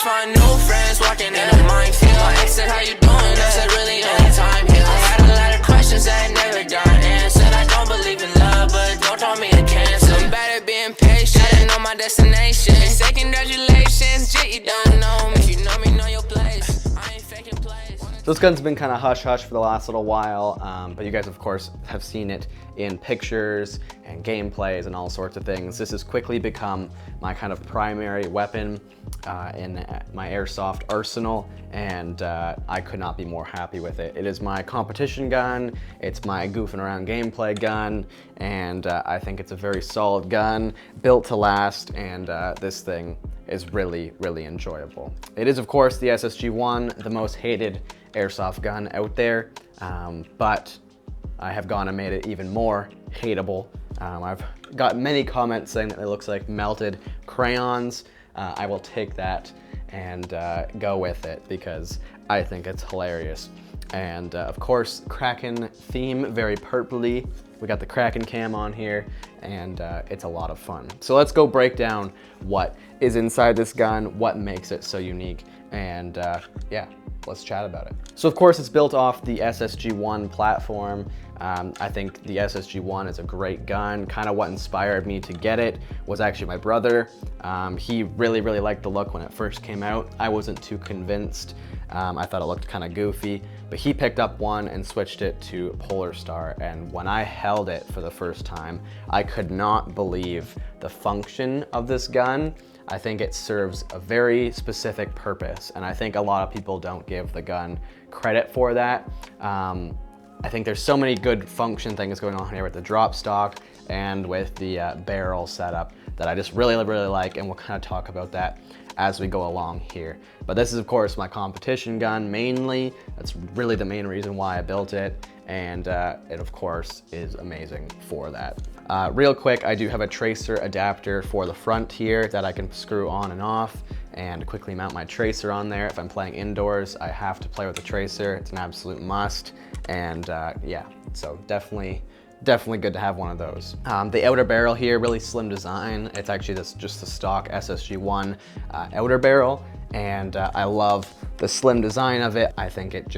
find new friends walking in a minefield. My ex said, how you doing? I said, really only time heals. I had a lot of questions that never got answered. I don't believe in love, but don't tell me to cancel. I'm bad at being patient, I know my destination. They say congratulations, Jit, you don't know me. If you know me, know your place. I ain't faking place. This gun's been kind of hush-hush for the last little while, but you guys, of course, have seen it in pictures and gameplays and all sorts of things. This has quickly become my kind of primary weapon in my airsoft arsenal, and I could not be more happy with it. It is my competition gun, it's my goofing around gameplay gun, and I think it's a very solid gun, built to last, and this thing is really, really enjoyable. It is, of course, the SSG1, the most hated airsoft gun out there, but I have gone and made it even more hateable. I've got many comments saying that it looks like melted crayons. I will take that and go with it because I think it's hilarious. And of course, Kraken theme, very purpley. We got the Kraken cam on here, and it's a lot of fun. So let's go break down what is inside this gun, what makes it so unique, and yeah, let's chat about it. So of course, it's built off the SSG1 platform. I think the SSG1 is a great gun. Kind of what inspired me to get it was actually my brother. He really, really liked the look when it first came out. I wasn't too convinced. I thought it looked kind of goofy, but he picked up one and switched it to Polar Star. And when I held it for the first time, I could not believe the function of this gun. I think it serves a very specific purpose, and I think a lot of people don't give the gun credit for that. I think there's so many good function things going on here with the drop stock and with the barrel setup that I just really, really like, and we'll kind of talk about that as we go along here. But this is, of course, my competition gun mainly. That's really the main reason why I built it, and it, of course, is amazing for that. Real quick, I do have a tracer adapter for the front here that I can screw on and off and quickly mount my tracer on there. If I'm playing indoors, I have to play with the tracer. It's an absolute must. And yeah, so definitely good to have one of those. The outer barrel here, really slim design. It's actually just the stock SSG1 outer barrel, and I love the slim design of it. I think it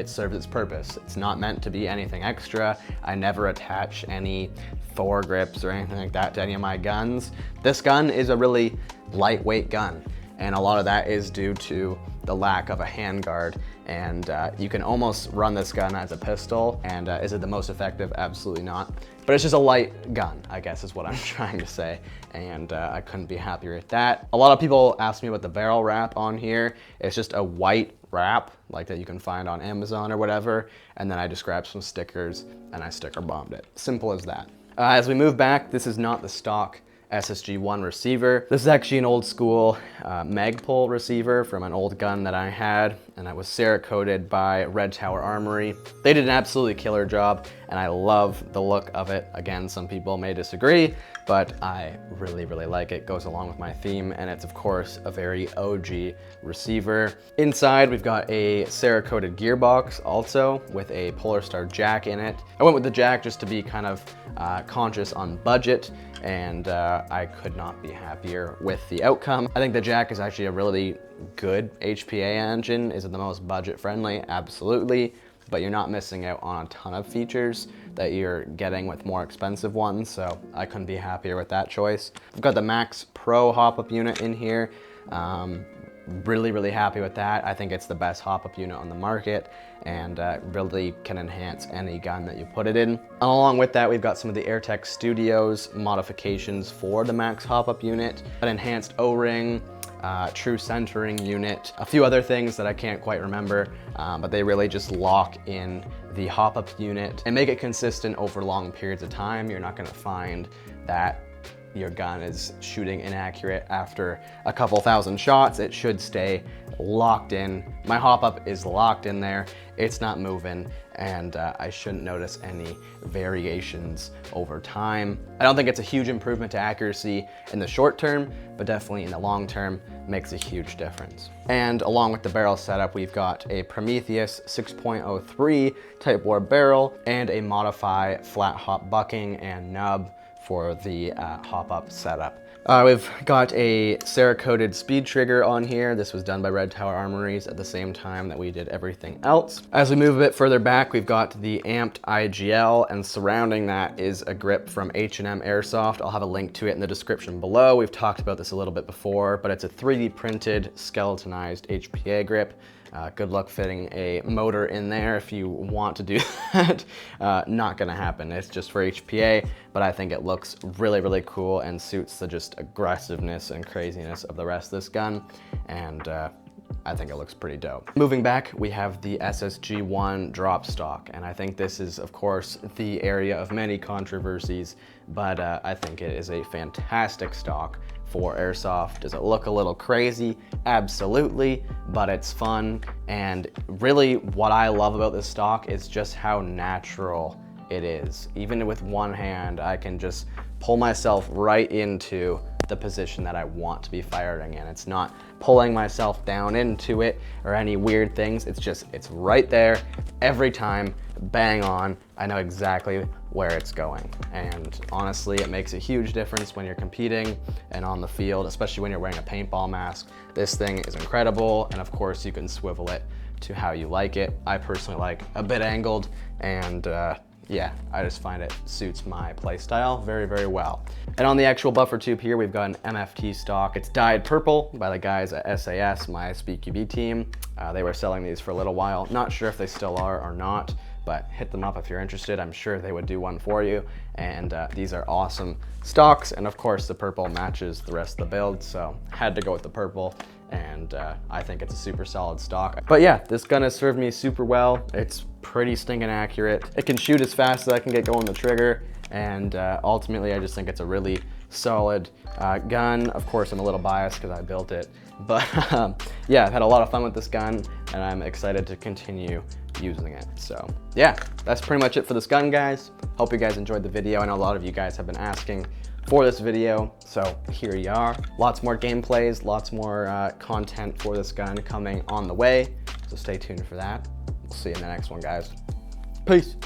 serves its purpose. It's not meant to be anything extra. I never attach any foregrips or anything like that to any of my guns. This gun is a really lightweight gun, and a lot of that is due to the lack of a handguard, and you can almost run this gun as a pistol, and is it the most effective? Absolutely not. But it's just a light gun, I guess is what I'm trying to say, and I couldn't be happier with that. A lot of people ask me about the barrel wrap on here. It's just a white wrap like that you can find on Amazon or whatever, and then I just grabbed some stickers and I sticker bombed it. Simple as that. As we move back, this is not the stock SSG1 receiver. This is actually an old school Magpul receiver from an old gun that I had, and that was Cerakoted by Red Tower Armory. They did an absolutely killer job, and I love the look of it. Again, some people may disagree, but I really, really like it. Goes along with my theme, and it's of course a very OG receiver. Inside, we've got a Cerakoted gearbox also with a Polar Star jack in it. I went with the jack just to be kind of conscious on budget, and I could not be happier with the outcome. I think the jack is actually a really good HPA engine. Is it the most budget friendly? Absolutely, but you're not missing out on a ton of features that you're getting with more expensive ones, so I couldn't be happier with that choice. We've got the Max Pro hop-up unit in here. Really, really happy with that. I think it's the best hop-up unit on the market, and really can enhance any gun that you put it in. Along with that, we've got some of the AirTech Studios modifications for the Max hop-up unit, an enhanced O-ring, true centering unit, a few other things that I can't quite remember, but they really just lock in the hop-up unit and make it consistent over long periods of time. You're not gonna find that your gun is shooting inaccurate after a couple thousand shots. It should stay locked in. My hop-up is locked in there. It's not moving, and I shouldn't notice any variations over time. I don't think it's a huge improvement to accuracy in the short term, but definitely in the long term makes a huge difference. And along with the barrel setup, we've got a Prometheus 6.03 Type bore barrel and a Modify flat hop bucking and nub for the hop-up setup. We've got a Cerakoted speed trigger on here. This was done by Red Tower Armories at the same time that we did everything else. As we move a bit further back, we've got the amped IGL, and surrounding that is a grip from H&M Airsoft. I'll have a link to it in the description below. We've talked about this a little bit before, but it's a 3D printed skeletonized HPA grip. Good luck fitting a motor in there if you want to do that. Not gonna happen. It's just for HPA, but I think it looks really, really cool and suits the just aggressiveness and craziness of the rest of this gun. And I think it looks pretty dope. Moving back, we have the SSG1 drop stock, and I think this is, of course, the area of many controversies, but I think it is a fantastic stock for Airsoft. Does it look a little crazy? Absolutely, but it's fun. And really what I love about this stock is just how natural it is. Even with one hand, I can just pull myself right into the position that I want to be firing in. It's not pulling myself down into it or any weird things. It's right there every time, bang on. I know exactly where it's going. And honestly, it makes a huge difference when you're competing and on the field, especially when you're wearing a paintball mask. This thing is incredible. And of course you can swivel it to how you like it. I personally like a bit angled, and yeah, I just find it suits my play style very, very well. And on the actual buffer tube here, we've got an MFT stock. It's dyed purple by the guys at SAS, my SBQB team. They were selling these for a little while. Not sure if they still are or not, but hit them up if you're interested. I'm sure they would do one for you. And these are awesome stocks. And of course the purple matches the rest of the build, so had to go with the purple. And I think it's a super solid stock. But yeah, this gun has served me super well. It's pretty stinking accurate. It can shoot as fast as I can get going the trigger. And ultimately, I just think it's a really solid gun. Of course, I'm a little biased because I built it. But yeah, I've had a lot of fun with this gun, and I'm excited to continue using it. So yeah, that's pretty much it for this gun, guys. Hope you guys enjoyed the video. I know a lot of you guys have been asking for this video, so here you are. Lots more gameplays, lots more content for this gun coming on the way, so stay tuned for that. We'll see you in the next one, guys. Peace.